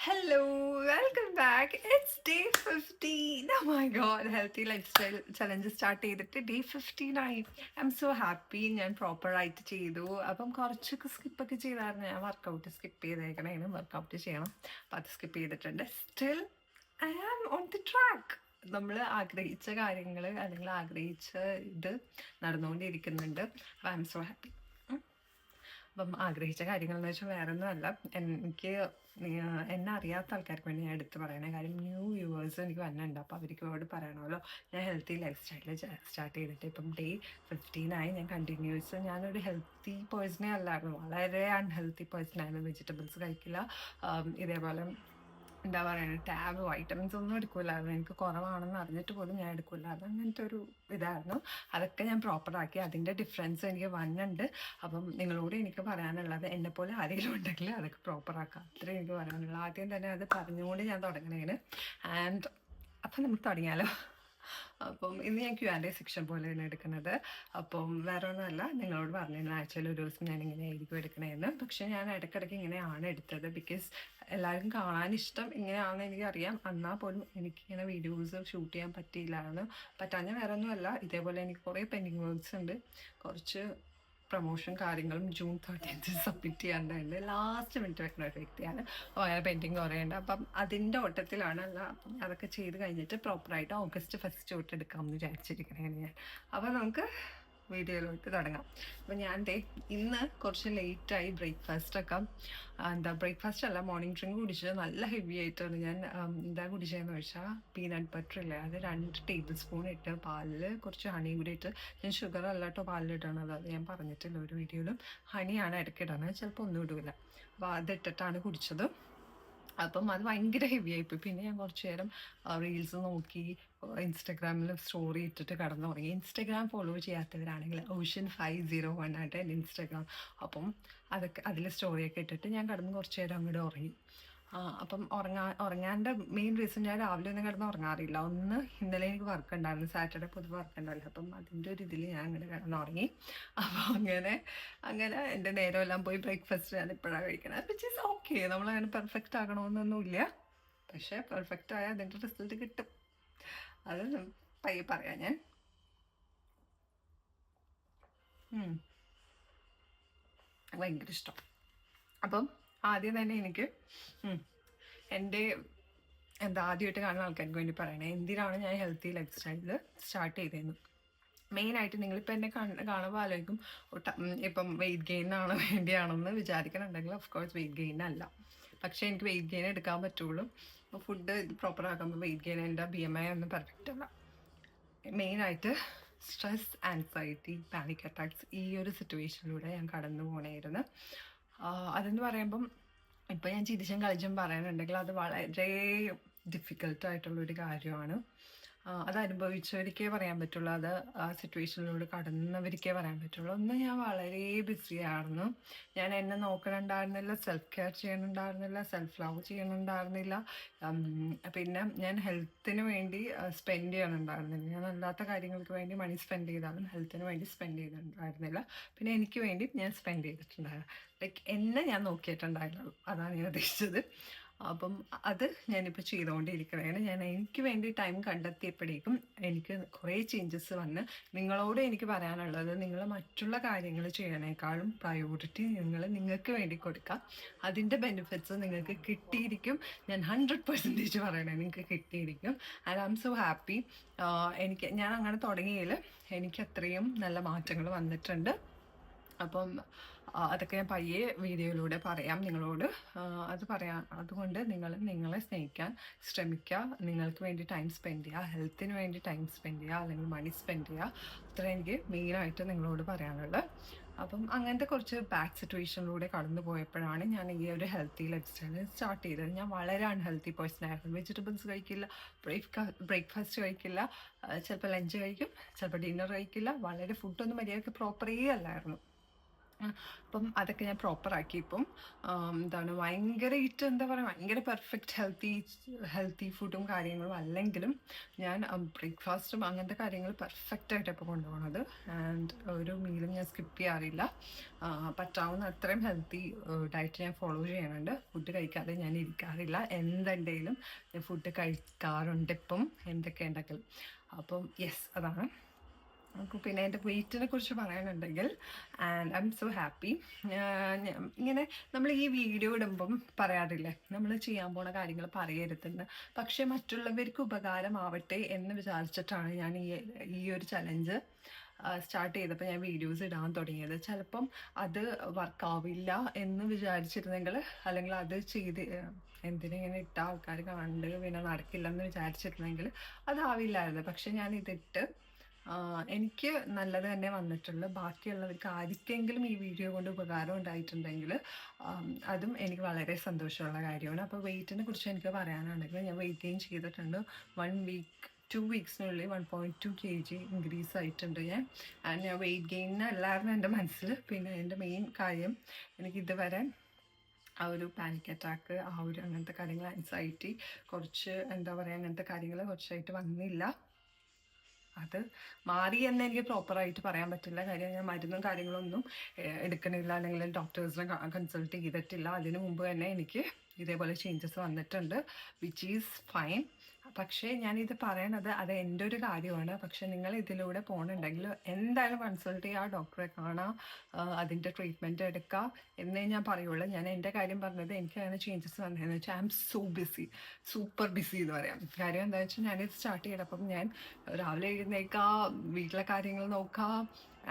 Hello, welcome back. It's day 15. Oh my god, healthy lifestyle challenge start ചെയ്തിട്ട് day 15 ആയി. I M so happy. ഞാൻ പ്രോപ്പറായിട്ട് ചെയ്തു. അപ്പം കുറച്ചൊക്കെ സ്കിപ്പൊക്കെ ചെയ്തായിരുന്നു. ഞാൻ വർക്കൗട്ട് സ്കിപ്പ് ചെയ്തേക്കണേനും വർക്കൗട്ട് ചെയ്യണം. അപ്പം അത് സ്കിപ്പ് ചെയ്തിട്ടുണ്ട്. Still I am on the track. നമ്മൾ ആഗ്രഹിച്ച കാര്യങ്ങൾ അല്ലെങ്കിൽ ആഗ്രഹിച്ച ഇത് നടന്നുകൊണ്ടിരിക്കുന്നുണ്ട്. അപ്പം ഐ എം സോ ഹാപ്പി. അപ്പം ആഗ്രഹിച്ച കാര്യങ്ങൾ എന്ന് വെച്ചാൽ വേറെ ഒന്നുമല്ല. എനിക്ക് എന്നെ അറിയാത്ത ആൾക്കാർക്ക് വേണ്ടി ഞാൻ എടുത്ത് പറയണേ. കാര്യം ന്യൂ വ്യൂവേഴ്സ് എനിക്ക് വന്നിട്ടുണ്ട്. അപ്പോൾ അവർക്ക് പറയണമല്ലോ. ഞാൻ ഹെൽത്തി ലൈഫ് സ്റ്റൈൽ സ്റ്റാർട്ട് ചെയ്തിട്ട് ഇപ്പം ഡേ 15 ആയി. ഞാൻ കണ്ടിന്യൂസ് ഞാനൊരു ഹെൽത്തി പേഴ്സണേ അല്ലായിരുന്നു. വളരെ അൺഹെൽത്തി പേഴ്സണായിരുന്നു. വെജിറ്റബിൾസ് കഴിക്കില്ല. ഇതേപോലെ എന്താ പറയുക, ടാബ് വൈറ്റമിൻസ് ഒന്നും എടുക്കില്ലായിരുന്നു. എനിക്ക് കുറവാണെന്ന് അറിഞ്ഞിട്ട് പോലും ഞാൻ എടുക്കില്ലായിരുന്നു. അങ്ങനത്തെ ഒരു ഇതായിരുന്നു. അതൊക്കെ ഞാൻ പ്രോപ്പറാക്കി. അതിൻ്റെ ഡിഫറൻസ് എനിക്ക് വന്നുണ്ട്. അപ്പം നിങ്ങളോട് എനിക്ക് പറയാനുള്ളത്, എന്നെപ്പോലെ ആരെങ്കിലും ഉണ്ടെങ്കിൽ അതൊക്കെ പ്രോപ്പറാക്കാം. അത്രയും എനിക്ക് പറയാനുള്ളത്. ആദ്യം തന്നെ അത് പറഞ്ഞുകൊണ്ട് ഞാൻ തുടങ്ങണേന്. അപ്പം നമുക്ക് തുടങ്ങിയാലോ. അപ്പം ഇന്ന് ഞാൻ Q&A സെക്ഷൻ പോലെയാണ് എടുക്കുന്നത്. അപ്പം വേറെ ഒന്നുമല്ല, നിങ്ങളോട് പറഞ്ഞിരുന്നു ആഴ്ചയിൽ ഒരു ദിവസം ഞാൻ ഇങ്ങനെ ആയിരിക്കും എടുക്കണേന്ന്. പക്ഷെ ഞാൻ ഇടയ്ക്കിടയ്ക്ക് ഇങ്ങനെയാണ് എടുത്തത്. ബിക്കോസ് എല്ലാവർക്കും കാണാൻ ഇഷ്ടം ഇങ്ങനെയാണെന്ന് എനിക്കറിയാം. എന്നാൽ പോലും എനിക്കിങ്ങനെ വീഡിയോസ് ഷൂട്ട് ചെയ്യാൻ പറ്റിയില്ലായിരുന്നു. പറ്റാഞ്ഞ വേറെ ഒന്നുമല്ല, ഇതേപോലെ എനിക്ക് കുറേ പെൻഡിങ് വർക്ക്സ് ഉണ്ട്. കുറച്ച് പ്രൊമോഷൻ കാര്യങ്ങളും ജൂൺ 13 സബ്മിറ്റ് ചെയ്യാനുണ്ട്. ലാസ്റ്റ് മിനിറ്റ് വെക്കുന്ന ഒരു വ്യക്തിയാണ്. അപ്പോൾ അങ്ങനെ പെൻഡിങ് കുറേയുണ്ട്. അപ്പം അതിൻ്റെ ഓട്ടത്തിലാണ്. അപ്പം അതൊക്കെ ചെയ്ത് കഴിഞ്ഞിട്ട് പ്രോപ്പറായിട്ട് ഓഗസ്റ്റ് 1 തൊട്ട് എടുക്കാമെന്ന് വിചാരിച്ചിരിക്കണേ ഞാൻ. അപ്പോൾ നമുക്ക് വീഡിയോയിലോട്ട് തുടങ്ങാം. അപ്പോൾ ഞാൻ ഇന്ന് കുറച്ച് ലേറ്റായി ബ്രേക്ക്ഫാസ്റ്റൊക്കെ. ബ്രേക്ക്ഫാസ്റ്റ് അല്ല, മോർണിംഗ് ഡ്രിങ്ക് കുടിച്ചത് നല്ല ഹെവി ആയിട്ടാണ്. ഞാൻ എന്താ കുടിച്ചതെന്ന് വെച്ചാൽ പീനട്ട് ബട്ടർ ഇല്ലേ, അത് 2 ടേബിൾ സ്പൂൺ ഇട്ട് പാലിൽ കുറച്ച് ഹണിയും കൂടി ഇട്ട്. ഞാൻ ഷുഗർ അല്ല കേട്ടോ പാലിലിടണത്, അത് ഞാൻ പറഞ്ഞിട്ടില്ല ഒരു വീഡിയോയിലും. ഹണിയാണ് ഇടയ്ക്ക് ഇടണത്, ചിലപ്പോൾ ഒന്നും ഇടില്ല. അപ്പോൾ അതിട്ടിട്ടാണ് കുടിച്ചത്. അപ്പം അത് ഭയങ്കര ഹെവി ആയിപ്പോയി. പിന്നെ ഞാൻ കുറച്ച് നേരം റീൽസ് നോക്കി, ഇൻസ്റ്റഗ്രാമിൽ സ്റ്റോറി ഇട്ടിട്ട് കിടന്നുറങ്ങി. ഇൻസ്റ്റഗ്രാം ഫോളോ ചെയ്യാത്തവരാണെങ്കിൽ Ocean501 ആയിട്ട് എൻ്റെ ഇൻസ്റ്റഗ്രാം. അപ്പം അതൊക്കെ അതിൽ സ്റ്റോറിയൊക്കെ ഇട്ടിട്ട് ഞാൻ കിടന്ന് കുറച്ച് നേരം അങ്ങോട്ട് ഉറങ്ങി. അപ്പം ഉറങ്ങാൻ്റെ മെയിൻ റീസൺ, ഞാൻ രാവിലെ ഒന്നും കിടന്ന് ഉറങ്ങാറില്ല. ഒന്ന് ഇന്നലെ എനിക്ക് വർക്ക് ഉണ്ടായിരുന്നു, സാറ്റർഡേ പൊതുവെ വർക്ക് ഉണ്ടാവില്ല. അപ്പം അതിൻ്റെ ഒരു ഇതിൽ ഞാൻ അങ്ങോട്ട് കിടന്നുറങ്ങി. അപ്പോൾ അങ്ങനെ എൻ്റെ നേരമെല്ലാം പോയി. ബ്രേക്ക്ഫാസ്റ്റ് ഞാൻ ഇപ്പോഴാണ് കഴിക്കണത്. Which is okay. നമ്മളങ്ങനെ പെർഫെക്റ്റ് ആകണമെന്നൊന്നുമില്ല. പക്ഷേ പെർഫെക്റ്റ് ആയാൽ അതിൻ്റെ റിസൾട്ട് കിട്ടും. അത് പയ്യെ പറയാം ഞാൻ. ഭയങ്കര ഇഷ്ടം. അപ്പം ആദ്യം തന്നെ എനിക്ക് എൻ്റെ ആദ്യമായിട്ട് കാണുന്ന ആൾക്കാർക്ക് വേണ്ടി പറയണേ, എന്തിനാണ് ഞാൻ ഹെൽത്തി ലൈഫ് സ്റ്റൈലിൽ സ്റ്റാർട്ട് ചെയ്തതെന്ന്. മെയിനായിട്ട് നിങ്ങളിപ്പോൾ എന്നെ കാണുമ്പോൾ ആലോചിക്കും ഇപ്പം വെയിറ്റ് ഗെയിൻ ആണ് വേണ്ടിയാണെന്ന് വിചാരിക്കണുണ്ടെങ്കിൽ ഓഫ് കോഴ്സ് വെയിറ്റ് ഗെയിൻ അല്ല. പക്ഷേ എനിക്ക് വെയിറ്റ് ഗെയിൻ എടുക്കാൻ പറ്റുള്ളൂ. അപ്പോൾ ഫുഡ് പ്രോപ്പർ ആക്കുമ്പോൾ വെയിറ്റ് ഗെയിൻ, എൻ്റെ BMI ഒന്നും പെർഫെക്റ്റ് അല്ല. മെയിനായിട്ട് സ്ട്രെസ്, ആൻസൈറ്റി, പാനിക് അറ്റാക്സ്, ഈ ഒരു സിറ്റുവേഷനിലൂടെ ഞാൻ കടന്നു പോകണമായിരുന്നു. അതെന്ന് പറയുമ്പം ഇപ്പം ഞാൻ ചിരിച്ചും കളിച്ചും പറയാനുണ്ടെങ്കിൽ അത് വളരെ ഡിഫിക്കൽട്ടായിട്ടുള്ളൊരു കാര്യമാണ്. അത് അനുഭവിച്ചവർക്കേ പറയാൻ പറ്റുള്ളൂ. അത് ആ സിറ്റുവേഷനിലൂടെ കടന്നവർക്കേ പറയാൻ പറ്റുള്ളൂ. ഒന്ന്, ഞാൻ വളരെ ബിസി ആയിരുന്നു. ഞാൻ എന്നെ നോക്കണുണ്ടായിരുന്നില്ല, സെൽഫ് കെയർ ചെയ്യണുണ്ടായിരുന്നില്ല, സെൽഫ് ലവ് ചെയ്യണുണ്ടായിരുന്നില്ല. പിന്നെ ഞാൻ ഹെൽത്തിന് വേണ്ടി സ്പെൻഡ് ചെയ്യണുണ്ടായിരുന്നില്ല. ഞാൻ അല്ലാത്ത കാര്യങ്ങൾക്ക് വേണ്ടി മണി സ്പെൻഡ് ചെയ്താലും ഹെൽത്തിന് വേണ്ടി സ്പെൻഡ് ചെയ്തിട്ടുണ്ടായിരുന്നില്ല. പിന്നെ എനിക്ക് വേണ്ടി ഞാൻ സ്പെൻഡ് ചെയ്തിട്ടുണ്ടായിരുന്നു. ലൈക്ക് എന്നെ ഞാൻ നോക്കിയിട്ടുണ്ടായിരുന്നുള്ളൂ, അതാണ് ഞാൻ ഉദ്ദേശിച്ചത്. അപ്പം അത് ഞാനിപ്പോൾ ചെയ്തുകൊണ്ടിരിക്കുകയാണ്. ഞാൻ എനിക്ക് വേണ്ടി ടൈം കണ്ടെത്തിയപ്പോഴേക്കും എനിക്ക് കുറേ ചേഞ്ചസ് വന്ന്. നിങ്ങളോട് എനിക്ക് പറയാനുള്ളത്, നിങ്ങൾ മറ്റുള്ള കാര്യങ്ങൾ ചെയ്യണേക്കാളും പ്രയോറിറ്റി നിങ്ങൾക്ക് വേണ്ടി കൊടുക്കുക. അതിൻ്റെ ബെനിഫിറ്റ്സ് നിങ്ങൾക്ക് കിട്ടിയിരിക്കും. ഞാൻ 100% പറയണേ, നിങ്ങൾക്ക് കിട്ടിയിരിക്കും. And I M so happy. ഞാൻ അങ്ങനെ തുടങ്ങിയതിൽ എനിക്ക് അത്രയും നല്ല മാറ്റങ്ങൾ വന്നിട്ടുണ്ട്. അപ്പം അതൊക്കെ ഞാൻ പയ്യെ വീഡിയോയിലൂടെ പറയാം നിങ്ങളോട്. അതുകൊണ്ട് നിങ്ങളെ സ്നേഹിക്കാൻ ശ്രമിക്കുക. നിങ്ങൾക്ക് വേണ്ടി ടൈം സ്പെൻഡ് ചെയ്യുക, ഹെൽത്തിന് വേണ്ടി ടൈം സ്പെൻഡ് ചെയ്യുക, അല്ലെങ്കിൽ മണി സ്പെൻഡ് ചെയ്യുക. അത്ര എനിക്ക് മെയിനായിട്ട് നിങ്ങളോട് പറയാനുള്ളത്. അപ്പം അങ്ങനത്തെ കുറച്ച് ബാഡ് സിറ്റുവേഷനിലൂടെ കടന്നു പോയപ്പോഴാണ് ഞാൻ ഈ ഒരു ഹെൽത്തി ലൈഫ് സ്റ്റൈൽ സ്റ്റാർട്ട് ചെയ്തത്. ഞാൻ വളരെ അൺഹെൽത്തി പേഴ്സൺ ആയിരുന്നു. വെജിറ്റബിൾസ് കഴിക്കില്ല, ബ്രേക്ക്ഫാസ്റ്റ് കഴിക്കില്ല, ചിലപ്പോൾ ലഞ്ച് കഴിക്കും, ചിലപ്പോൾ ഡിന്നർ കഴിക്കില്ല. വളരെ ഫുഡൊന്നും മര്യാദയ്ക്ക് പ്രോപ്പറേ അല്ലായിരുന്നു. അപ്പം അതൊക്കെ ഞാൻ പ്രോപ്പറാക്കി ഇപ്പം. എന്താണ് ഭയങ്കരമായിട്ട് എന്താ പറയുക, ഭയങ്കര പെർഫെക്റ്റ് ഹെൽത്തി ഫുഡും കാര്യങ്ങളും അല്ലെങ്കിലും ഞാൻ ബ്രേക്ക്ഫാസ്റ്റും അങ്ങനത്തെ കാര്യങ്ങൾ പെർഫെക്റ്റായിട്ട് ഇപ്പോൾ കൊണ്ടുപോകണത്. ആൻഡ് ഒരു മീലും ഞാൻ സ്കിപ്പ് ചെയ്യാറില്ല. പറ്റാവുന്ന അത്രയും ഹെൽത്തി ഡയറ്റ് ഞാൻ ഫോളോ ചെയ്യുന്നുണ്ട്. ഫുഡ് കഴിക്കാതെ ഞാൻ ഇരിക്കാറില്ല. എന്തുണ്ടെങ്കിലും ഞാൻ ഫുഡ് കഴിക്കാറുണ്ട് ഇപ്പം, എന്തൊക്കെ ഉണ്ടെങ്കിലും. അപ്പം യെസ്, അതാണ്. അപ്പോൾ പിന്നെ എൻ്റെ വെയിറ്റിനെ കുറിച്ച് പറയാനുണ്ടെങ്കിൽ, and I M so happy. ഇങ്ങനെ നമ്മൾ ഈ വീഡിയോ ഇടുമ്പം പറയാറില്ലേ, നമ്മൾ ചെയ്യാൻ പോണ കാര്യങ്ങൾ പറയരുതെന്ന്. പക്ഷേ മറ്റുള്ളവർക്ക് ഉപകാരമാവട്ടെ എന്ന് വിചാരിച്ചിട്ടാണ് ഞാൻ ഈ ഒരു ചലഞ്ച് സ്റ്റാർട്ട് ചെയ്തപ്പോൾ ഞാൻ വീഡിയോസ് ഇടാൻ തുടങ്ങിയത്. ചിലപ്പം അത് വർക്കാവില്ല എന്ന് വിചാരിച്ചിരുന്നെങ്കിൽ, അല്ലെങ്കിൽ അത് ചെയ്ത് എന്തിനിങ്ങനെ ഇട്ട ആൾക്കാർ കണ്ട് പിന്നെ നടക്കില്ലെന്ന് വിചാരിച്ചിരുന്നെങ്കിൽ അതാവില്ലായിരുന്നു. പക്ഷെ ഞാൻ ഇതിട്ട് എനിക്ക് നല്ലത് തന്നെ വന്നിട്ടുള്ളൂ. ബാക്കിയുള്ളവർക്ക് ആർക്കെങ്കിലും ഈ വീഡിയോ കൊണ്ട് ഉപകാരം ഉണ്ടായിട്ടുണ്ടെങ്കിൽ അതും എനിക്ക് വളരെ സന്തോഷമുള്ള കാര്യമാണ്. അപ്പോൾ വെയിറ്റിനെ കുറിച്ച് എനിക്ക് പറയാനാണെങ്കിൽ, ഞാൻ വെയിറ്റ് ഗെയിൻ ചെയ്തിട്ടുണ്ട്. 2 വീക്സിനുള്ളിൽ 1.2 kg ഇൻക്രീസ് ആയിട്ടുണ്ട് ഞാൻ. ആൻഡ് ഞാൻ വെയിറ്റ് ഗെയിനല്ലായിരുന്നു എൻ്റെ മനസ്സിൽ. പിന്നെ എൻ്റെ മെയിൻ കാര്യം, എനിക്ക് ഇതുവരെ ആ ഒരു പാനിക് അറ്റാക്ക്, അങ്ങനത്തെ കാര്യങ്ങൾ, ആൻസൈറ്റി, കുറച്ച് എന്താ പറയുക, അങ്ങനത്തെ കാര്യങ്ങൾ കുറച്ചായിട്ട് വന്നില്ല. അത് മാറി എന്ന് എനിക്ക് പ്രോപ്പറായിട്ട് പറയാൻ പറ്റില്ല. കാര്യം ഞാൻ മരുന്നും കാര്യങ്ങളൊന്നും എടുക്കണില്ല, അല്ലെങ്കിൽ ഡോക്ടേഴ്സിനെ കൺസൾട്ട് ചെയ്തിട്ടില്ല. അതിനു മുമ്പ് തന്നെ എനിക്ക് ഇതേപോലെ ചേഞ്ചസ് വന്നിട്ടുണ്ട്, വിച്ച് ഈസ് ഫൈൻ. പക്ഷേ ഞാനിത് പറയണത് അത് എൻ്റെ ഒരു കാര്യമാണ്. പക്ഷെ നിങ്ങൾ ഇതിലൂടെ പോകുന്നുണ്ടെങ്കിൽ എന്തായാലും കൺസൾട്ട് ചെയ്യുക, ഡോക്ടറെ കാണാം, അതിൻ്റെ ട്രീറ്റ്മെൻറ്റ് എടുക്കുക എന്നേ ഞാൻ പറയുള്ളൂ. ഞാൻ എൻ്റെ കാര്യം പറഞ്ഞത്, എനിക്ക് അങ്ങനെ ചേഞ്ചസ് വന്നതെന്ന് വെച്ചാൽ I M so busy, super busy എന്ന് പറയാം. കാര്യം എന്താ വെച്ചാൽ, ഞാനിത് സ്റ്റാർട്ട് ചെയ്തപ്പം ഞാൻ രാവിലെ എഴുന്നേൽക്കുക, വീട്ടിലെ കാര്യങ്ങൾ നോക്കുക,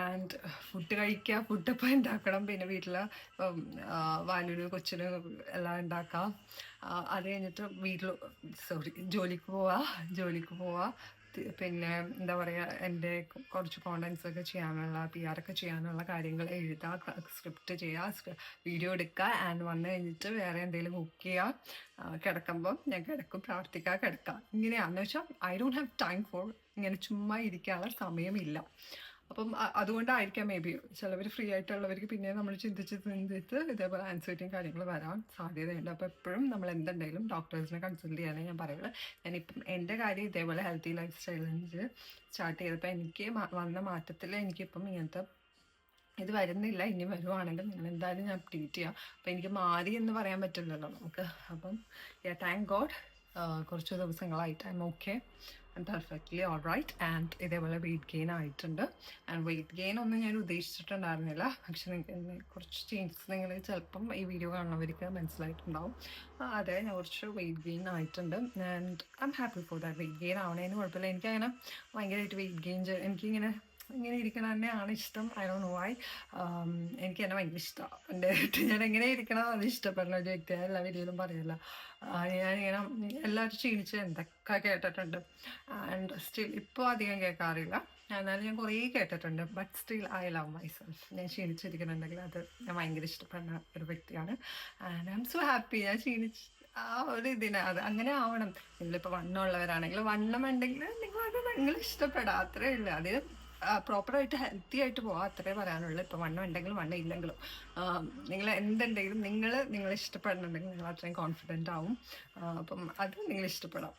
ആൻഡ് ഫുഡ് കഴിക്കുക, ഫുഡ് ഇപ്പം ഉണ്ടാക്കണം, പിന്നെ വീട്ടിൽ വാലുവിന് കൊച്ചിന് എല്ലാം ഉണ്ടാക്കാം. അത് കഴിഞ്ഞിട്ട് ജോലിക്ക് പോവുക. പിന്നെ എന്താ പറയുക, എൻ്റെ കുറച്ച് കോണ്ടൻസ് ഒക്കെ ചെയ്യാനുള്ള, PR ഒക്കെ ചെയ്യാനുള്ള കാര്യങ്ങൾ എഴുതുക, സ്ക്രിപ്റ്റ് ചെയ്യുക, വീഡിയോ എടുക്കുക, ആൻഡ് വന്നു കഴിഞ്ഞിട്ട് വേറെ എന്തെങ്കിലും കുക്ക് ചെയ്യുക. കിടക്കുമ്പം ഞാൻ കിടക്കും, കിടക്കുക. ഇങ്ങനെയാണെന്ന് വെച്ചാൽ I don't have time for ഇങ്ങനെ ചുമ്മാ ഇരിക്കാനുള്ള സമയമില്ല. അപ്പം അതുകൊണ്ടായിരിക്കാം മേ ബി ചിലവർ ഫ്രീ ആയിട്ടുള്ളവർക്ക് പിന്നെ നമ്മൾ ചിന്തിച്ച് ഇതേപോലെ ആൻസൈറ്റിയും കാര്യങ്ങൾ വരാൻ സാധ്യതയുണ്ട്. അപ്പോൾ എപ്പോഴും നമ്മൾ എന്തുണ്ടെങ്കിലും ഡോക്ടേഴ്സിനെ കൺസൾട്ട് ചെയ്യാനേ ഞാൻ പറയുള്ളൂ. ഞാനിപ്പം എൻ്റെ കാര്യം ഇതേപോലെ ഹെൽത്തി ലൈഫ് സ്റ്റൈലിന് സ്റ്റാർട്ട് ചെയ്തപ്പോൾ എനിക്ക് വന്ന മാറ്റത്തിൽ എനിക്കിപ്പം ഇങ്ങനത്തെ ഇത് വരുന്നില്ല. ഇനി വരുവാണെങ്കിൽ നിങ്ങൾ എന്തായാലും ഞാൻ അപ്ഡേറ്റ് ചെയ്യാം. അപ്പം എനിക്ക് മാറി എന്ന് പറയാൻ പറ്റില്ലല്ലോ നമുക്ക്. അപ്പം താങ്ക് ഗോഡ്, കുറച്ച് ദിവസങ്ങളായിട്ട് I'm okay, I'm perfectly all right. And ഇതേപോലെ വെയിറ്റ് ഗെയിൻ ആയിട്ടുണ്ട്. ആൻഡ് വെയിറ്റ് ഗെയിൻ ഒന്നും ഞാൻ ഉദ്ദേശിച്ചിട്ടുണ്ടായിരുന്നില്ല. പക്ഷെ നിങ്ങൾക്ക് കുറച്ച് ചേഞ്ചസ് നിങ്ങൾ ചിലപ്പം ഈ വീഡിയോ കാണുന്നവർക്ക് മനസ്സിലായിട്ടുണ്ടാവും. അതെ, ഞാൻ കുറച്ച് വെയിറ്റ് ഗെയിൻ ആയിട്ടുണ്ട്. And I am happy for that. Weight gain ആവണേന് കുഴപ്പമില്ല. എനിക്കങ്ങനെ ഭയങ്കരമായിട്ട് വെയിറ്റ് ഗെയിൻ എനിക്കിങ്ങനെ ഇരിക്കണം തന്നെയാണ് ഇഷ്ടം. I don't know why. എനിക്ക് എന്നെ ഭയങ്കര ഇഷ്ടമാണ്. ഞാൻ എങ്ങനെ ഇരിക്കണം അത് ഇഷ്ടപ്പെടുന്ന ഒരു വ്യക്തിയാണ്. എല്ലാ വീഡിയോയിലും പറയില്ല. ഞാനിങ്ങനെ എല്ലാവരും ക്ഷീണിച്ച് എന്തൊക്കെ കേട്ടിട്ടുണ്ട്. ആൻഡ് സ്റ്റിൽ ഇപ്പോൾ അധികം കേൾക്കാറില്ല, എന്നാലും ഞാൻ കുറേ കേട്ടിട്ടുണ്ട്. But still I love myself. ഞാൻ ക്ഷീണിച്ചിരിക്കുന്നുണ്ടെങ്കിൽ അത് ഞാൻ ഭയങ്കര ഇഷ്ടപ്പെടുന്ന ഒരു വ്യക്തിയാണ്. And I M so happy. ഞാൻ ആ ഒരു ഇതിന് അത് അങ്ങനെ ആവണം. നിങ്ങളിപ്പോൾ വണ്ണമുള്ളവരാണെങ്കിൽ, വണ്ണം ഉണ്ടെങ്കിൽ നിങ്ങൾ ഇഷ്ടപ്പെടാം, അത്രേ ഉള്ളൂ. അത് പ്രോപ്പറായിട്ട് ഹെൽത്തി ആയിട്ട് പോകാം, അത്രേ പറയാനുള്ളൂ. ഇപ്പോൾ വണ്ണം ഉണ്ടെങ്കിലും വണ്ണം ഇല്ലെങ്കിലും നിങ്ങൾ എന്തുണ്ടെങ്കിലും നിങ്ങൾ ഇഷ്ടപ്പെടുന്നുണ്ടെങ്കിൽ നിങ്ങൾ അത്രയും കോൺഫിഡൻ്റ് ആവും. അപ്പം അത് നിങ്ങൾ ഇഷ്ടപ്പെടാം.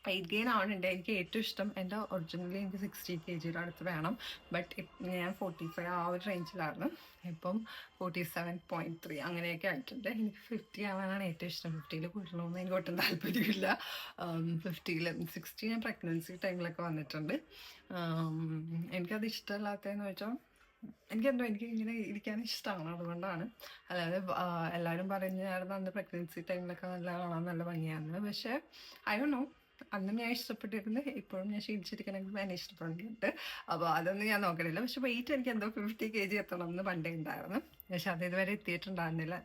വെയിറ്റ് ഗെയിൻ ആവുന്നുണ്ട്. എനിക്ക് ഏറ്റവും ഇഷ്ടം, എൻ്റെ ഒറിജിനലി എനിക്ക് 60 kg അടുത്ത് വേണം. ബട്ട് ഞാൻ 45 ആ ഒരു റേഞ്ചിലായിരുന്നു. ഇപ്പം 47.3 അങ്ങനെയൊക്കെ ആയിട്ടുണ്ട്. എനിക്ക് 50 ആവാനാണ് ഏറ്റവും ഇഷ്ടം. 50 കൂട്ടണമെന്ന് എനിക്ക് ഒട്ടും താല്പര്യമില്ല. 60 ഞാൻ പ്രഗ്നൻസി ടൈമിലൊക്കെ വന്നിട്ടുണ്ട്. എനിക്കത് ഇഷ്ടമല്ലാത്തതെന്ന് വെച്ചാൽ, എനിക്ക് ഇങ്ങനെ ഇരിക്കാൻ ഇഷ്ടമാണ്, അതുകൊണ്ടാണ്. അല്ലാതെ എല്ലാവരും പറഞ്ഞായിരുന്നു അന്ന് പ്രഗ്നൻസി ടൈമിലൊക്കെ നല്ല കാണാൻ നല്ല ഭംഗിയായിരുന്നു. പക്ഷേ ഐ ഡോണ്ട് നോ, അന്നും ഞാൻ ഇഷ്ടപ്പെട്ടിരുന്നു, ഇപ്പോഴും ഞാൻ ക്ഷീണിച്ചിരിക്കണമെങ്കിൽ എന്നെ ഇഷ്ടപ്പെടുന്നുണ്ട്. അപ്പോൾ അതൊന്നും ഞാൻ നോക്കണില്ല. പക്ഷെ വെയിറ്റ് എനിക്ക് എന്തോ 50 kg എത്തണം എന്ന് പണ്ടേ ഉണ്ടായിരുന്നു. പക്ഷെ അത് ഇതുവരെ എത്തിയിട്ടുണ്ടായിരുന്നില്ല.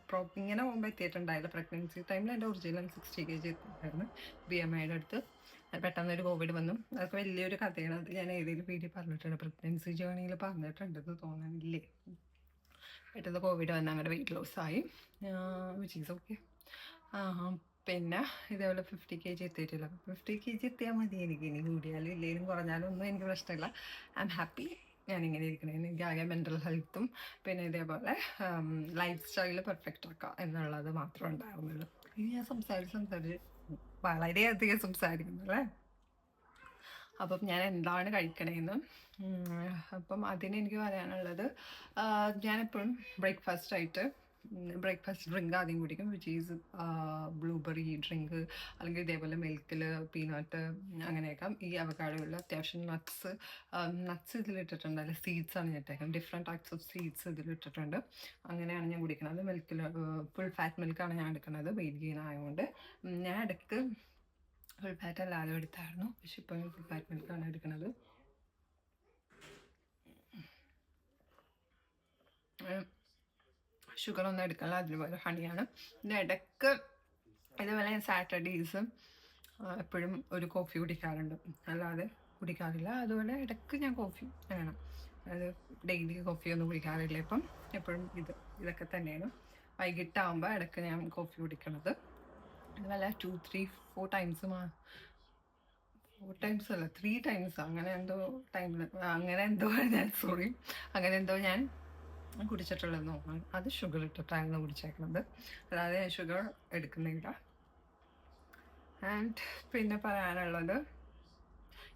ഇങ്ങനെ പോകുമ്പോൾ എത്തിയിട്ടുണ്ടായില്ല. പ്രഗ്നൻസി ടൈമിൽ എൻ്റെ ഒറിജിനൽ 60 kg എത്തിയിട്ടുണ്ടായിരുന്നു. BMIയുടെ അടുത്ത്. പെട്ടെന്നൊരു കോവിഡ് വന്നു. അതൊക്കെ വലിയൊരു കഥയാണ്. അത് ഞാൻ ഏതെങ്കിലും വീഡിയോ പറഞ്ഞിട്ടുണ്ട്, പ്രഗ്നൻസി ജേണിയിൽ പറഞ്ഞിട്ടുണ്ടെന്ന് തോന്നുന്നില്ലേ. പെട്ടെന്ന് കോവിഡ് വന്ന് അങ്ങനെ വെയിറ്റ് ലോസ് ആയി, വിച്ച് ഈസ് ഓക്കെ. പിന്നെ ഇതേപോലെ 50 kg എത്തിയിട്ടില്ല. 50 kg എത്തിയാൽ മതി എനിക്ക്. ഇനി കൂടിയാലും ഇല്ലെങ്കിലും കുറഞ്ഞാലും ഒന്നും എനിക്ക് പ്രശ്നമില്ല. I am happy. ഞാനിങ്ങനെ ഇരിക്കണേന്ന്. എനിക്ക് ആകെ മെൻ്റൽ ഹെൽത്തും പിന്നെ ഇതേപോലെ ലൈഫ് സ്റ്റൈല് പെർഫെക്റ്റ് ആക്കുക എന്നുള്ളത് മാത്രമേ ഉണ്ടായിരുന്നുള്ളൂ. ഇനി ഞാൻ സംസാരിച്ച് വളരെയധികം സംസാരിക്കുന്നു അല്ലേ. അപ്പം ഞാൻ എന്താണ് കഴിക്കണേന്ന് അപ്പം അതിനെനിക്ക് പറയാനുള്ളത്, ഞാനെപ്പോഴും ബ്രേക്ക്ഫാസ്റ്റ് ആയിട്ട് ബ്രേക്ക്ഫാസ്റ്റ് ഡ്രിങ്ക് ആദ്യം കുടിക്കും, വിച്ച് ഈസ് ബ്ലൂബെറി ഡ്രിങ്ക്, അല്ലെങ്കിൽ ഇതേപോലെ മിൽക്കിൽ പീനട്ട് അങ്ങനെയൊക്കെ ഈ അവക്കാഡോയിൽ അത്യാവശ്യം നട്ട്സ് ഇതിലിട്ടിട്ടുണ്ട്, അല്ലെ സീഡ്സ് ആണ് ഞാൻ ഇട്ടേക്കുന്നത്, ഡിഫറെൻറ്റ് ടൈപ്സ് ഓഫ് സീഡ്സ് ഇതിലിട്ടിട്ടുണ്ട്. അങ്ങനെയാണ് ഞാൻ കുടിക്കുന്നത്. മിൽക്കിൽ ഫുൾ ഫാറ്റ് മിൽക്കാണ് ഞാൻ എടുക്കുന്നത്, വെയിറ്റ് ഗെയിൻ ആയതുകൊണ്ട്. ഞാൻ ഇടയ്ക്ക് ഫുൾ ഫാറ്റ് അല്ലാതെ എടുത്തായിരുന്നു, പക്ഷെ ഇപ്പോൾ ഫുൾ ഫാറ്റ് മിൽക്കാണ് എടുക്കുന്നത്. ഷുഗർ ഒന്നും എടുക്കാനുള്ള അതിനുപോലെ ഹണിയാണ്. പിന്നെ ഇടയ്ക്ക് ഇതുപോലെ ഞാൻ സാറ്റർഡേയ്സും എപ്പോഴും ഒരു കോഫി കുടിക്കാറുണ്ട്, അല്ലാതെ കുടിക്കാറില്ല. അതുപോലെ ഇടയ്ക്ക് ഞാൻ കോഫി അങ്ങനെ, അത് ഡെയിലി കോഫി ഒന്നും കുടിക്കാറില്ല ഇപ്പം. എപ്പോഴും ഇതൊക്കെ തന്നെയാണ്. വൈകിട്ടാകുമ്പോൾ ഇടയ്ക്ക് ഞാൻ കോഫി കുടിക്കണത്. അതുപോലെ 2-3-4 ടൈംസ് 4 ടൈംസ് അല്ല 3 ടൈംസ് അങ്ങനെ എന്തോ ടൈമിൽ അങ്ങനെ എന്തോ അങ്ങനെ എന്തോ ഞാൻ കുടിച്ചിട്ടുള്ളതെന്ന് തോന്നുന്നു. അത് ഷുഗർ ഇട്ടിട്ടായിരുന്നു കുടിച്ചേക്കുന്നത്, അല്ലാതെ ഞാൻ ഷുഗർ എടുക്കുന്നില്ല. ആൻഡ് പിന്നെ പറയാനുള്ളത്,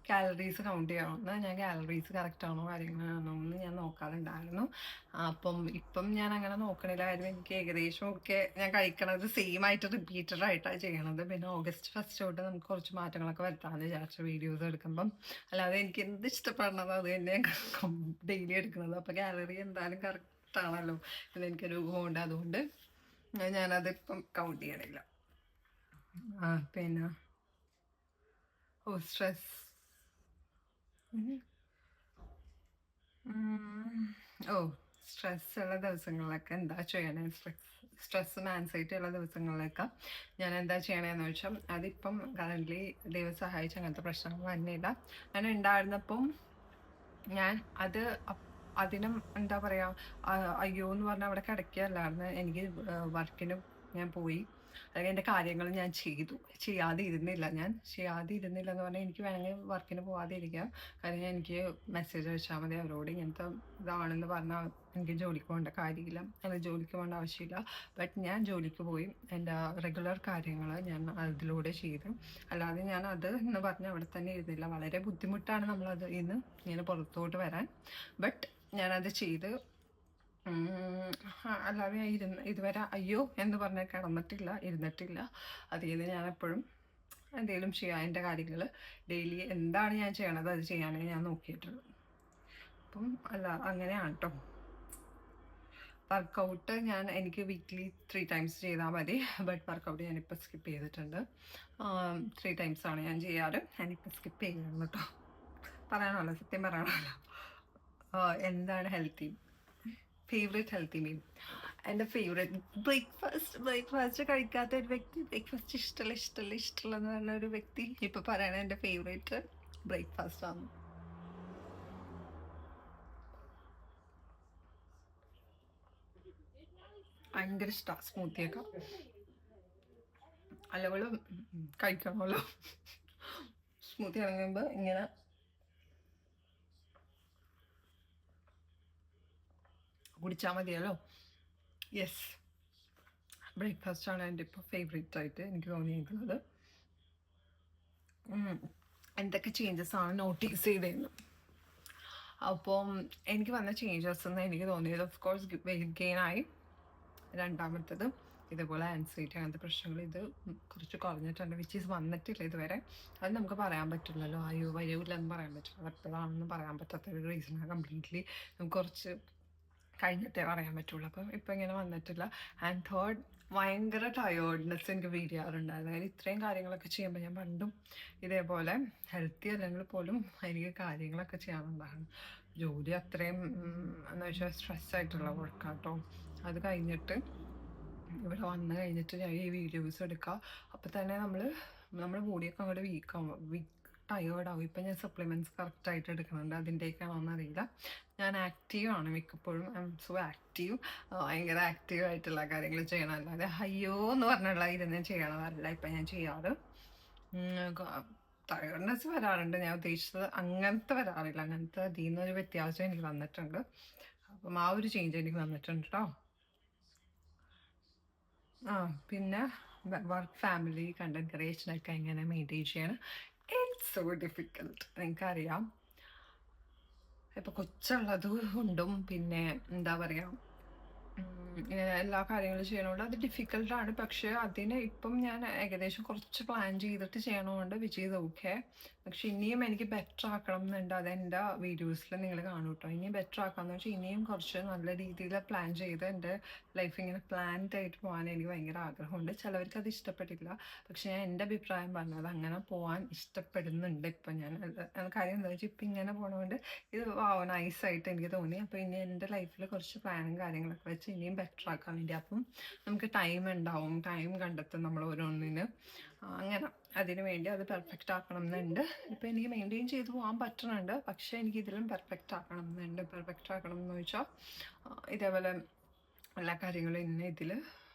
കാലറീസ് കൗണ്ട് ചെയ്യാവുന്ന, ഞാൻ കാലറീസ് കറക്റ്റാണോ കാര്യങ്ങളാണോ എന്ന് ഞാൻ നോക്കാറുണ്ടായിരുന്നു. അപ്പം ഇപ്പം ഞാൻ അങ്ങനെ നോക്കണില്ല. കാര്യം എനിക്ക് ഏകദേശം ഒക്കെ ഞാൻ കഴിക്കണത് സെയിം ആയിട്ട് റിപ്പീറ്റഡ് ആയിട്ടാണ് ചെയ്യണത്. പിന്നെ August 1 തൊട്ട് നമുക്ക് കുറച്ച് മാറ്റങ്ങളൊക്കെ വരുത്താമെന്ന് വിചാരിച്ച വീഡിയോസ് എടുക്കുമ്പം. അല്ലാതെ എനിക്ക് എന്ത് ഇഷ്ടപ്പെടണത് അത് തന്നെ ഡെയിലി എടുക്കുന്നത്. അപ്പോൾ കാലറി എന്തായാലും കറക്റ്റ് ആണല്ലോ എന്ന് എനിക്കൊരു ഊഹമുണ്ട്. അതുകൊണ്ട് ഞാനതിപ്പം കൗണ്ട് ചെയ്യണില്ല. പിന്നെ സ്ട്രെസ് സ്ട്രെസ് ഉള്ള ദിവസങ്ങളിലൊക്കെ എന്താ ചെയ്യണേ, സ്ട്രെസ്സും ആൻസൈറ്റി ഉള്ള ദിവസങ്ങളിലൊക്കെ ഞാൻ എന്താ ചെയ്യണേന്ന് വെച്ചാൽ, അതിപ്പം കറൻ്റ്ലി ദൈവം സഹായിച്ച് അങ്ങനത്തെ പ്രശ്നങ്ങൾ തന്നെയില്ല. ഞാൻ ഉണ്ടായിരുന്നപ്പം ഞാൻ അതിനും എന്താ പറയുക, അയ്യോ എന്ന് പറഞ്ഞാൽ അവിടെ കിടക്കുകയല്ലായിരുന്നു. എനിക്ക് വർക്കിന് ഞാൻ പോയി, അല്ലെങ്കിൽ എൻ്റെ കാര്യങ്ങൾ ഞാൻ ചെയ്യാതെ ഇരുന്നില്ല എന്ന് പറഞ്ഞാൽ എനിക്ക് വേണമെങ്കിൽ വർക്കിന് പോകാതെ ഇരിക്കാം. കാര്യം എനിക്ക് മെസ്സേജ് അയച്ചാൽ മതി അവരോട്, ഇങ്ങനത്തെ ഇതാണെന്ന് പറഞ്ഞാൽ എനിക്ക് ജോലിക്ക് പോകേണ്ട കാര്യമില്ല, അല്ലെങ്കിൽ ജോലിക്ക് പോകേണ്ട ആവശ്യമില്ല. ബട്ട് ഞാൻ ജോലിക്ക് പോയി എൻ്റെ റെഗുലർ കാര്യങ്ങൾ ഞാൻ അതിലൂടെ ചെയ്തു. അല്ലാതെ ഞാൻ അത് എന്ന് പറഞ്ഞാൽ അവിടെ തന്നെ ഇരുന്നില്ല. വളരെ ബുദ്ധിമുട്ടാണ് നമ്മളത് ഇന്ന് ഇങ്ങനെ പുറത്തോട്ട് വരാൻ. ബട്ട് ഞാനത് ചെയ്ത്, അല്ലാതെ ഞാൻ ഇതുവരെ അയ്യോ എന്ന് പറഞ്ഞാൽ ഇരുന്നിട്ടില്ല. അതിൽ നിന്ന് ഞാൻ എപ്പോഴും എന്തെങ്കിലും ചെയ്യാൻ, എൻ്റെ കാര്യങ്ങൾ ഡെയിലി എന്താണ് ഞാൻ ചെയ്യണത് അത് ചെയ്യാനേ ഞാൻ നോക്കിയിട്ടുള്ളൂ. അപ്പം അങ്ങനെയാണ് കേട്ടോ. വർക്കൗട്ട് എനിക്ക് വീക്ക്ലി 3 ടൈംസ് ചെയ്താൽ മതി. ബട്ട് വർക്കൗട്ട് ഞാനിപ്പോൾ സ്കിപ്പ് ചെയ്തിട്ടുണ്ട്. 3 ടൈംസാണ് ഞാൻ ചെയ്യാറ്. ഞാനിപ്പോൾ സ്കിപ്പ് ചെയ്യണം കേട്ടോ. പറയാനല്ലോ, സത്യം പറയാനല്ലോ. എന്താണ് ഫേവറേറ്റ് ഹെൽത്തി മീൽ? എൻ്റെ ഫേവറേറ്റ് ബ്രേക്ക്ഫാസ്റ്റ് കഴിക്കാത്ത ഒരു വ്യക്തി, ബ്രേക്ക്ഫാസ്റ്റ് ഇഷ്ടമല്ല എന്ന് പറഞ്ഞ ഒരു വ്യക്തി ഇപ്പോൾ പറയണ എൻ്റെ ഫേവറേറ്റ് ബ്രേക്ക്ഫാസ്റ്റ് ആണ്. ഭയങ്കര ഇഷ്ടമാണ് സ്മൂത്തിയൊക്കെ. അല്ലകളും കഴിക്കണമല്ലോ. സ്മൂത്തി ഇറങ്ങുമ്പോൾ ഇങ്ങനെ കുടിച്ചാൽ മതിയല്ലോ. യെസ്, ബ്രേക്ക്ഫാസ്റ്റാണ് എൻ്റെ ഇപ്പോൾ ഫേവറേറ്റ് ആയിട്ട് എനിക്ക് തോന്നിയിരിക്കുന്നത്. എന്തൊക്കെ ചേഞ്ചസ് ആണ് നോട്ടീസ് ചെയ്തതെന്ന്. അപ്പം എനിക്ക് വന്ന ചേഞ്ചസ് എന്ന് എനിക്ക് തോന്നിയത്, ഓഫ് കോഴ്സ് വെയിറ്റ് ഗെയിൻ ആയി. രണ്ടാമത്തത് ഇതുപോലെ ആൻസൈറ്റി അങ്ങനത്തെ പ്രശ്നങ്ങൾ ഇത് കുറച്ച് കുറഞ്ഞിട്ടുണ്ട്, വിച്ച് ഈസ് വന്നിട്ടില്ല ഇതുവരെ. അത് നമുക്ക് പറയാൻ പറ്റില്ലല്ലോ, വരൂല്ലെന്ന് പറയാൻ പറ്റില്ല, എപ്പോഴാണെന്ന് പറയാൻ പറ്റാത്തൊരു റീസണാണ് കംപ്ലീറ്റ്ലി. നമുക്ക് കുറച്ച് കഴിഞ്ഞിട്ടേ പറയാൻ പറ്റുള്ളൂ. അപ്പം ഇപ്പം ഇങ്ങനെ വന്നിട്ടില്ല. ആൻഡ് തേർഡ്, ഭയങ്കര ടയേർഡ്നെസ് എനിക്ക് ഫീൽ ചെയ്യാറുണ്ടായിരുന്നു. കാര്യം ഇത്രയും കാര്യങ്ങളൊക്കെ ചെയ്യുമ്പോൾ ഞാൻ പണ്ടും ഇതേപോലെ ഹെൽത്തി അല്ലെങ്കിൽ പോലും എനിക്ക് കാര്യങ്ങളൊക്കെ ചെയ്യാറുണ്ടായിരുന്നു. ജോലി അത്രയും എന്ന് വെച്ചാൽ സ്ട്രെസ്സായിട്ടുള്ള വർക്കാട്ടോ. അത് കഴിഞ്ഞിട്ട് ഇവിടെ വന്നു കഴിഞ്ഞിട്ട് ഞാൻ ഈ വീഡിയോസ് എടുക്കുക, അപ്പോൾ തന്നെ നമ്മുടെ ബോഡിയൊക്കെ അങ്ങോട്ട് ടയേർഡാവും. ഇപ്പം ഞാൻ സപ്ലിമെൻറ്റ്സ് കറക്റ്റായിട്ട് എടുക്കുന്നുണ്ട്, അതിൻ്റെയൊക്കെയാണോന്ന് അറിയില്ല. ഞാൻ ആക്റ്റീവാണ് മിക്കപ്പോഴും. I M so active. ഭയങ്കര ആക്റ്റീവായിട്ടുള്ള കാര്യങ്ങൾ ചെയ്യണം, അല്ലാതെ അയ്യോ എന്ന് പറഞ്ഞുള്ള ഇരുന്ന് ചെയ്യണതല്ല ഇപ്പം ഞാൻ ചെയ്യാറ്. ടയർഡ്നെസ് വരാറുണ്ട്. ഞാൻ ഉദ്ദേശിച്ചത് അങ്ങനത്തെ വരാറില്ല. അങ്ങനത്തെ അതിൽ നിന്നൊരു വ്യത്യാസം എനിക്ക് വന്നിട്ടുണ്ട്. അപ്പം ആ ഒരു ചേഞ്ച് എനിക്ക് വന്നിട്ടുണ്ട് കേട്ടോ. പിന്നെ വർക്ക്, ഫാമിലി, കണ്ടന്റ് ക്രിയേഷനൊക്കെ എങ്ങനെ മെയിൻറ്റെയിൻ ചെയ്യണം. It's so difficult. നിങ്ങൾക്കറിയാം, ഇപ്പം കൊച്ചുള്ളത് കൊണ്ടും പിന്നെ എന്താ പറയുക, ഇങ്ങനെ എല്ലാ കാര്യങ്ങളും ചെയ്യണോണ്ട് അത് ഡിഫിക്കൽട്ടാണ്. പക്ഷേ അതിന് ഇപ്പം ഞാൻ ഏകദേശം കുറച്ച് പ്ലാൻ ചെയ്തിട്ട് ചെയ്യണോണ്ട് വിച്ച് ഈസ് ഓക്കെ. പക്ഷെ ഇനിയും എനിക്ക് ബെറ്റർ ആക്കണം എന്നുണ്ട്. അതെൻ്റെ വീഡിയോസിൽ നിങ്ങൾ കാണും കേട്ടോ. ഇനിയും ബെറ്റർ ആക്കാമെന്ന് വെച്ചാൽ ഇനിയും കുറച്ച് നല്ല രീതിയിൽ പ്ലാൻ ചെയ്ത് എൻ്റെ ലൈഫ് ഇങ്ങനെ പ്ലാൻഡ് ആയിട്ട് പോകാൻ എനിക്ക് ഭയങ്കര ആഗ്രഹമുണ്ട്. ചിലവർക്ക് അത് ഇഷ്ടപ്പെട്ടില്ല. പക്ഷെ ഞാൻ എൻ്റെ അഭിപ്രായം പറഞ്ഞത് അങ്ങനെ പോകാൻ ഇഷ്ടപ്പെടുന്നുണ്ട് ഇപ്പം ഞാൻ. കാര്യം എന്താ വെച്ചാൽ ഇപ്പം ഇങ്ങനെ പോകണോണ്ട് ഇത് നൈസായിട്ട് എനിക്ക് തോന്നി. അപ്പോൾ ഇനി എൻ്റെ ലൈഫിൽ കുറച്ച് പ്ലാനും കാര്യങ്ങളൊക്കെ വെച്ച് ഇനിയും ബെറ്റർ ആക്കാൻ വേണ്ടി, അപ്പം നമുക്ക് ടൈം ഉണ്ടാവും, ടൈം കണ്ടെത്തും നമ്മൾ ഓരോന്നിന്. അങ്ങനെ അതിന് വേണ്ടി അത് പെർഫെക്റ്റ് ആക്കണം എന്നുണ്ട്. ഇപ്പം എനിക്ക് മെയിൻറ്റെയിൻ ചെയ്ത് പോകാൻ പറ്റുന്നുണ്ട്. പക്ഷേ എനിക്ക് ഇതിലും പെർഫെക്റ്റ് ആക്കണം എന്നുണ്ട്. പെർഫെക്റ്റ് ആക്കണം എന്ന് വെച്ചാൽ ഇതേപോലെ എല്ലാ കാര്യങ്ങളും ഇന്ന ഇതിൽ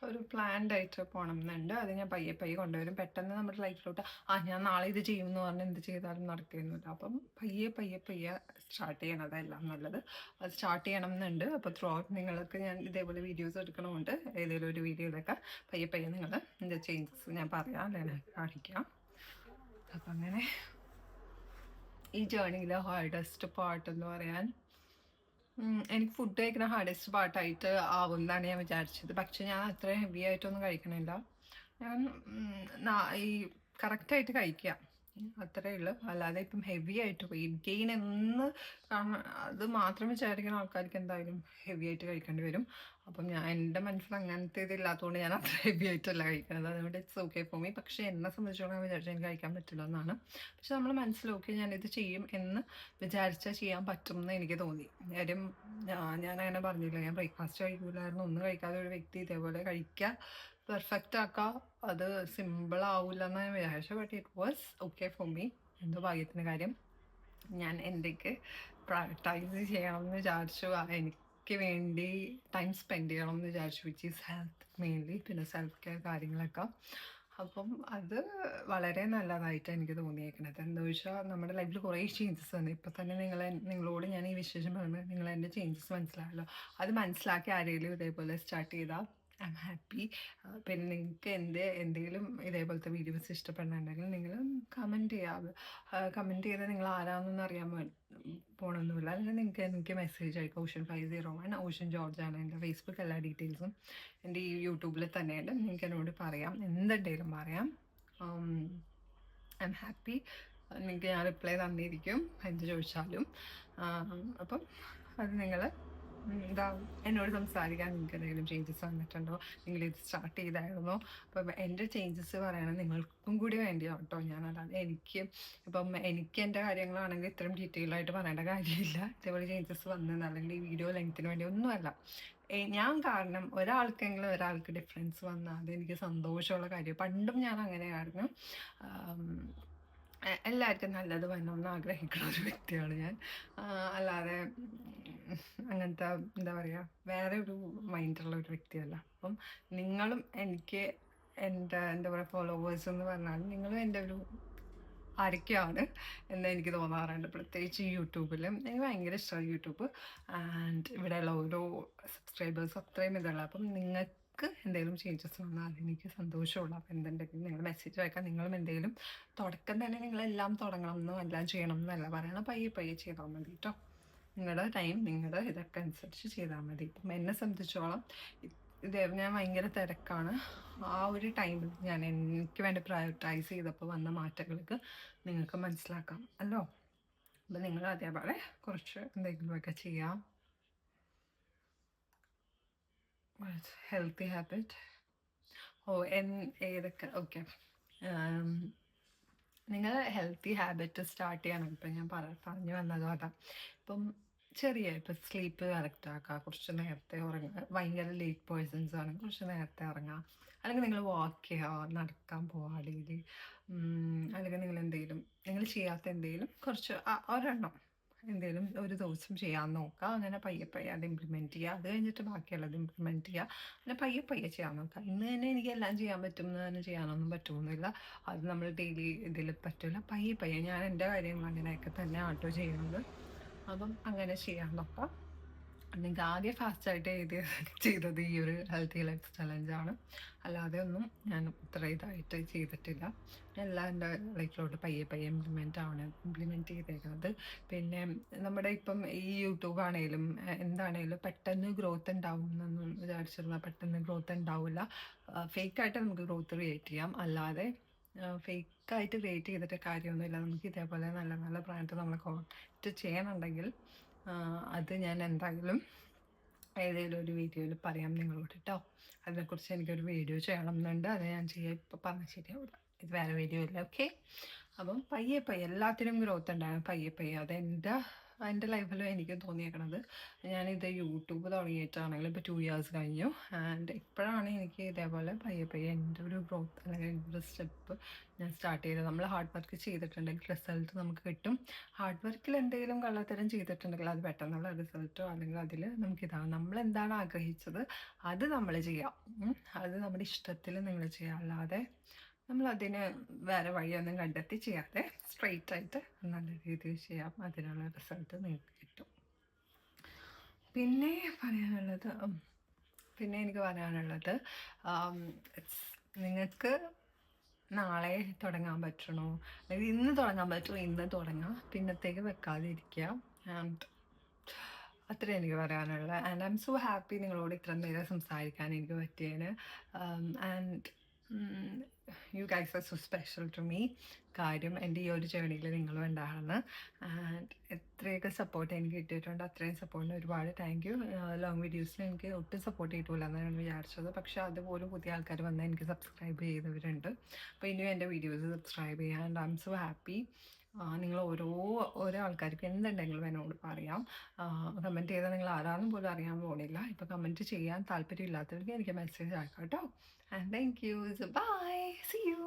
ഒരു പ്ലാൻഡ് ആയിട്ട് പോകണം എന്നുണ്ട്. അത് ഞാൻ പയ്യെ പയ്യെ കൊണ്ടുവരും. പെട്ടെന്ന് നമ്മുടെ ലൈഫിലോട്ട് ഞാൻ നാളെ ഇത് ചെയ്യുമെന്ന് പറഞ്ഞ് എന്ത് ചെയ്താലും നടക്കുന്നില്ല. അപ്പം പയ്യെ പയ്യെ പയ്യെ സ്റ്റാർട്ട് ചെയ്യണതെല്ലാം നല്ലത്. അത് സ്റ്റാർട്ട് ചെയ്യണം എന്നുണ്ട്. അപ്പോൾ ത്രൂ ഔട്ട് നിങ്ങൾക്ക് ഞാൻ ഇതേപോലെ വീഡിയോസ് എടുക്കണമുണ്ട്. ഏതെങ്കിലും ഒരു വീഡിയോയിലൊക്കെ പയ്യെ പയ്യെ നിങ്ങൾ എന്ത് ചേഞ്ചസ് ഞാൻ പറയാം, അല്ലെങ്കിൽ കാണിക്കാം. അപ്പം അങ്ങനെ ഈ ജേർണിയിലെ ഹാർഡസ്റ്റ് പാർട്ട് എന്ന് പറയാൻ എനിക്ക് ഫുഡ് കഴിക്കുന്ന ഹാർഡസ്റ്റ് പാർട്ടായിട്ട് ആവും എന്നാണ് ഞാൻ വിചാരിച്ചത്. പക്ഷെ ഞാൻ അത്ര ഹെവി ആയിട്ടൊന്നും കഴിക്കണില്ല. ഞാൻ ഈ കറക്റ്റായിട്ട് കഴിക്കുക, അത്രയേ ഉള്ളൂ. അല്ലാതെ ഇപ്പം ഹെവി ആയിട്ട് വെയിറ്റ് ഗെയിൻ എന്ന് കാരണം അത് മാത്രം വിചാരിക്കുന്ന ആൾക്കാർക്ക് എന്തായാലും ഹെവി ആയിട്ട് കഴിക്കേണ്ടി വരും. അപ്പം ഞാൻ എൻ്റെ മനസ്സിൽ അങ്ങനത്തെ ഇതില്ലാത്തതുകൊണ്ട് ഞാൻ അത്ര ഹെവി ആയിട്ടല്ല കഴിക്കുന്നത്. അതുകൊണ്ട് ഇറ്റ്സ് ഓക്കെ ഫോർ മീ. പക്ഷേ എന്നെ സംബന്ധിച്ചോളം ഞാൻ വിചാരിച്ചാൽ എനിക്ക് കഴിക്കാൻ പറ്റില്ല എന്നാണ്. പക്ഷെ നമ്മൾ മനസ്സിലോക്കെ ഞാനിത് ചെയ്യും എന്ന് വിചാരിച്ചാൽ ചെയ്യാൻ പറ്റും എന്ന് എനിക്ക് തോന്നി. കാര്യം ഞാൻ അങ്ങനെ പറഞ്ഞില്ല, ഞാൻ ബ്രേക്ക്ഫാസ്റ്റ് കഴിക്കില്ലായിരുന്നു, ഒന്നും കഴിക്കാതെ ഒരു വ്യക്തി ഇതേപോലെ കഴിക്കുക, പെർഫെക്റ്റ് ആക്കുക, അത് സിമ്പിൾ ആവില്ല എന്ന് ഞാൻ വിചാരിച്ചു. But it was okay for me. എന്തോ ഭാഗ്യത്തിൻ്റെ കാര്യം ഞാൻ എൻ്റെക്ക് പ്രയോറിറ്റൈസ് ചെയ്യണം എന്ന് വിചാരിച്ചു. എനിക്ക് വേണ്ടി ടൈം സ്പെൻഡ് ചെയ്യണം എന്ന് വിചാരിച്ചു, വിച്ച് ഈസ് ഹെൽത്ത് മെയിൻലി, പിന്നെ സെൽഫ് കെയർ കാര്യങ്ങളൊക്കെ. അപ്പം അത് വളരെ നല്ലതായിട്ട് എനിക്ക് തോന്നിയേക്കണത്. എന്താ വെച്ചാൽ നമ്മുടെ ലൈഫിൽ കുറേ ചേഞ്ചസ് വന്നു. ഇപ്പം തന്നെ നിങ്ങളോട് ഞാൻ ഈ വിശേഷം പറയുമ്പോൾ നിങ്ങൾ എൻ്റെ ചേഞ്ചസ് മനസ്സിലായല്ലോ. അത് മനസ്സിലാക്കി ആരെങ്കിലും ഇതേപോലെ സ്റ്റാർട്ട് ചെയ്താൽ ഐ എം ഹാപ്പി. പിന്നെ നിങ്ങൾക്ക് എന്തെങ്കിലും ഇതേപോലത്തെ വീഡിയോസ് ഇഷ്ടപ്പെടുന്നുണ്ടെങ്കിൽ നിങ്ങൾ കമൻറ്റ് ചെയ്യാം. കമൻറ്റ് ചെയ്താൽ നിങ്ങൾ ആരാണെന്നൊന്നും അറിയാൻ പോകണമെന്നില്ല. അല്ലെങ്കിൽ നിങ്ങൾക്ക് എനിക്ക് മെസ്സേജ് അയക്കാം. Ocean501 ഓഷ്യൻ ജോർജാണ് എൻ്റെ ഫേസ്ബുക്ക്. എല്ലാ ഡീറ്റെയിൽസും എൻ്റെ ഈ യൂട്യൂബിൽ തന്നെയുണ്ട്. നിങ്ങൾക്ക് എന്നോട് പറയാം, എന്തുണ്ടെങ്കിലും പറയാം. I am happy. നിങ്ങൾക്ക് ഞാൻ റിപ്ലൈ തന്നിരിക്കും എന്ത് ചോദിച്ചാലും. അപ്പം അത് നിങ്ങൾ എന്താ എന്നോട് സംസാരിക്കാൻ നിങ്ങൾക്ക് എന്തെങ്കിലും ചേഞ്ചസ് വന്നിട്ടുണ്ടോ, നിങ്ങളിത് സ്റ്റാർട്ട് ചെയ്തായിരുന്നോ? അപ്പം എൻ്റെ ചേഞ്ചസ് പറയണം നിങ്ങൾക്കും കൂടി വേണ്ടിയാണ് കേട്ടോ. ഞാനല്ലാതെ എനിക്ക് എൻ്റെ കാര്യങ്ങളാണെങ്കിൽ ഇത്രയും ഡീറ്റെയിൽ ആയിട്ട് പറയേണ്ട കാര്യമില്ല. ഇതേപോലെ ചേഞ്ചസ് വന്നെന്ന് അല്ലെങ്കിൽ ഈ വീഡിയോ ലെങ്ത്തിന് വേണ്ടി ഒന്നുമല്ല. ഞാൻ കാരണം ഒരാൾക്ക് ഡിഫറൻസ് വന്നാൽ അതെനിക്ക് സന്തോഷമുള്ള കാര്യം. പണ്ടും ഞാൻ അങ്ങനെയായിരുന്നു. എല്ലാവർക്കും നല്ലത് വരണമെന്ന് ആഗ്രഹിക്കുന്ന ഒരു വ്യക്തിയാണ് ഞാൻ. അല്ലാതെ അങ്ങനത്തെ എന്താ പറയുക, വേറെ ഒരു മൈൻഡുള്ള ഒരു വ്യക്തിയല്ല. അപ്പം നിങ്ങളും എനിക്ക് എൻ്റെ എന്താ പറയുക ഫോളോവേഴ്സ് എന്ന് പറഞ്ഞാൽ നിങ്ങളും എൻ്റെ ഒരു ആരൊക്കെയാണ് എന്ന് എനിക്ക് തോന്നാറുണ്ട്. പ്രത്യേകിച്ച് യൂട്യൂബിൽ എനിക്ക് ഭയങ്കര ഇഷ്ടമാണ് യൂട്യൂബ്. ആൻഡ് ഇവിടെയുള്ള ഓരോ സബ്സ്ക്രൈബേഴ്സ് അത്രയും ഇതുള്ള. അപ്പം നിങ്ങൾക്ക് എന്തെങ്കിലും ചേഞ്ചസ് വന്നാൽ അതെനിക്ക് സന്തോഷമുള്ളൂ. അപ്പം എന്തുണ്ടെങ്കിലും നിങ്ങൾ മെസ്സേജ് അയക്കാം. നിങ്ങളും എന്തെങ്കിലും തുടക്കം തന്നെ നിങ്ങളെല്ലാം തുടങ്ങണം എന്നും എല്ലാം ചെയ്യണം എന്നല്ല പറയണം. പയ്യെ പയ്യെ ചെയ്താൽ മതി കേട്ടോ. നിങ്ങളുടെ ടൈം നിങ്ങളുടെ ഇതൊക്കെ അനുസരിച്ച് ചെയ്താൽ മതി. ഇപ്പം എന്നെ സംബന്ധിച്ചോളം ഞാൻ ഭയങ്കര തിരക്കാണ്. ആ ഒരു ടൈമിൽ ഞാൻ എനിക്ക് വേണ്ടി പ്രയോറിറ്റൈസ് ചെയ്തപ്പോൾ വന്ന മാറ്റങ്ങൾക്ക് നിങ്ങൾക്ക് മനസ്സിലാക്കാം അല്ലോ. അപ്പം നിങ്ങൾ അതേപോലെ കുറച്ച് എന്തെങ്കിലുമൊക്കെ ചെയ്യാം. ഹെൽത്തി ഹാബിറ്റ് ഏതൊക്കെ ഓക്കെ. നിങ്ങൾ ഹെൽത്തി ഹാബിറ്റ് സ്റ്റാർട്ട് ചെയ്യണം. ഇപ്പം ഞാൻ പറഞ്ഞു വന്നത് അതാ. ഇപ്പം ഇപ്പം സ്ലീപ്പ് കറക്റ്റ് ആക്കുക, കുറച്ച് നേരത്തെ ഉറങ്ങുക. ഭയങ്കര ലേറ്റ് പേഴ്സൺസ് ആണ്, കുറച്ച് നേരത്തെ ഉറങ്ങുക. അല്ലെങ്കിൽ നിങ്ങൾ വാക്ക് ചെയ്യുക, നടക്കാൻ പോവുക ഡെയിലി. അല്ലെങ്കിൽ നിങ്ങൾ ചെയ്യാത്ത എന്തെങ്കിലും കുറച്ച് ഒരെണ്ണം എന്തേലും ഒരു ദിവസം ചെയ്യാൻ നോക്കുക. അങ്ങനെ പയ്യെ പയ്യെ അത് ഇംപ്ലിമെൻറ്റ് ചെയ്യുക. അത് കഴിഞ്ഞിട്ട് ബാക്കിയുള്ളത് ഇംപ്ലിമെൻറ്റ് ചെയ്യുക. അങ്ങനെ പയ്യെ പയ്യെ ചെയ്യാൻ നോക്കുക. ഇന്ന് തന്നെ എനിക്ക് എല്ലാം ചെയ്യാൻ പറ്റും എന്ന് തന്നെ ചെയ്യാനൊന്നും പറ്റുമൊന്നുമില്ല. അത് നമ്മൾ ഡെയിലി ഇതിൽ പറ്റില്ല. പയ്യെ പയ്യെ ഞാൻ എൻ്റെ കാര്യങ്ങൾ അങ്ങനെയൊക്കെ തന്നെ ആട്ടോ ചെയ്യുന്നത്. അപ്പം അങ്ങനെ ചെയ്യാൻ നോക്കാം. നിങ്ങൾക്ക് ആകെ ഫാസ്റ്റായിട്ട് ചെയ്തത് ഈ ഒരു ഹെൽത്തി ലൈഫ് ചലഞ്ചാണ്. അല്ലാതെ ഒന്നും ഞാൻ ഇത്ര ഇതായിട്ട് ചെയ്തിട്ടില്ല. എല്ലാം എൻ്റെ ലൈഫിലോട്ട് പയ്യെ പയ്യെ ഇംപ്ലിമെൻറ്റ് ചെയ്തേക്കുന്നത്. പിന്നെ നമ്മുടെ ഇപ്പം ഈ യൂട്യൂബ് ആണെങ്കിലും എന്താണേലും പെട്ടെന്ന് ഗ്രോത്ത് ഉണ്ടാവും എന്നൊന്നും വിചാരിച്ചിരുന്നാൽ പെട്ടെന്ന് ഗ്രോത്ത് ഉണ്ടാവില്ല. ഫേക്കായിട്ട് നമുക്ക് ഗ്രോത്ത് ക്രിയേറ്റ് ചെയ്യാം. അല്ലാതെ ഫേക്കായിട്ട് ക്രിയേറ്റ് ചെയ്തിട്ട് കാര്യമൊന്നുമില്ല. നമുക്ക് ഇതേപോലെ നല്ല നല്ല ബ്രാൻഡ് നമ്മളെ കോൺടാക്റ്റ് ചെയ്യണമെങ്കിൽ അത് ഞാൻ എന്തായാലും ഏതെങ്കിലും ഒരു വീഡിയോയിൽ പറയാം നിങ്ങളോട് കേട്ടോ. അതിനെക്കുറിച്ച് എനിക്കൊരു വീഡിയോ ചെയ്യണം എന്നുണ്ട്. അത് ഞാൻ ചെയ്യാം. ഇപ്പോൾ പറഞ്ഞാൽ ശരിയാവില്ല. ഇത് വേറെ വീഡിയോ ഇല്ല. ഓക്കെ. അപ്പം പയ്യെ പയ്യെ എല്ലാത്തിനും ഗ്രോത്ത് ഉണ്ടാകും. പയ്യെ പയ്യെ അത് എൻ്റെ ലൈഫിലും എനിക്ക് തോന്നിയേക്കണത്. ഞാനിത് യൂട്യൂബ് തുടങ്ങിയിട്ടാണെങ്കിലും ഇപ്പോൾ 2 ഇയേഴ്സ് കഴിഞ്ഞു. ആൻഡ് ഇപ്പോഴാണ് എനിക്ക് ഇതേപോലെ പയ്യെ പയ്യെ എൻ്റെ ഒരു ഗ്രോത്ത് അല്ലെങ്കിൽ എൻ്റെ ഒരു സ്റ്റെപ്പ് ഞാൻ സ്റ്റാർട്ട് ചെയ്തത്. നമ്മൾ ഹാർഡ് വർക്ക് ചെയ്തിട്ടുണ്ടെങ്കിൽ റിസൾട്ട് നമുക്ക് കിട്ടും. ഹാർഡ് വർക്കിൽ എന്തെങ്കിലും കള്ളത്തരം ചെയ്തിട്ടുണ്ടെങ്കിൽ അത് പെട്ടെന്നുള്ള റിസൾട്ടോ അല്ലെങ്കിൽ അതിൽ നമുക്കിതാണ് നമ്മളെന്താണ് ആഗ്രഹിച്ചത് അത് നമ്മൾ ചെയ്യാം. അത് നമ്മുടെ ഇഷ്ടത്തിൽ നിങ്ങൾ ചെയ്യുക. അല്ലാതെ നമ്മളതിന് വേറെ വഴിയൊന്നും കണ്ടെത്തി ചെയ്യാതെ സ്ട്രെയിറ്റ് ആയിട്ട് നല്ല രീതിയിൽ ചെയ്യാം. അതിനുള്ള റിസൾട്ട് നിങ്ങൾക്ക് കിട്ടും. പിന്നെ എനിക്ക് പറയാനുള്ളത് നിങ്ങൾക്ക് നാളെ തുടങ്ങാൻ പറ്റണോ അല്ലെങ്കിൽ ഇന്ന് തുടങ്ങാൻ പറ്റുമോ ഇന്ന് തുടങ്ങാം. പിന്നത്തേക്ക് വെക്കാതിരിക്കുക. ആൻഡ് അത്രേ എനിക്ക് പറയാനുള്ളത്. And I M so happy നിങ്ങളോട് ഇത്ര നേരം സംസാരിക്കാൻ എനിക്ക് പറ്റിയതിന്. And you guys are so special to me. കാര്യം എൻ്റെ ഈ ഒരു ജേണിയിൽ നിങ്ങളും ഉണ്ടാകുന്നു. ആൻഡ് എത്രയൊക്കെ സപ്പോർട്ട് എനിക്ക് കിട്ടിയിട്ടുണ്ട് അത്രയും സപ്പോർട്ടിന് ഒരുപാട് താങ്ക് യു. ലോങ് വീഡിയോസിൽ എനിക്ക് ഒട്ടും സപ്പോർട്ട് കിട്ടില്ല എന്നാണ് വിചാരിച്ചത്. പക്ഷേ അതുപോലും പുതിയ ആൾക്കാർ വന്ന് എനിക്ക് സബ്സ്ക്രൈബ് ചെയ്തവരുണ്ട്. അപ്പോൾ ഇനിയും എൻ്റെ വീഡിയോസ് സബ്സ്ക്രൈബ് ചെയ്യാം. And I M so happy. നിങ്ങൾ ഓരോ ആൾക്കാർക്ക് എന്തുണ്ടെങ്കിലും എന്നോട് പറയാം. കമൻറ്റ് ചെയ്താൽ നിങ്ങൾ ആരാന്നും പോലും അറിയാൻ പോകുന്നില്ല. ഇപ്പോൾ കമൻറ്റ് ചെയ്യാൻ താല്പര്യമില്ലാത്തവർക്ക് എനിക്ക് മെസ്സേജ് ആക്കാം കേട്ടോ. And thank you. Bye. See U.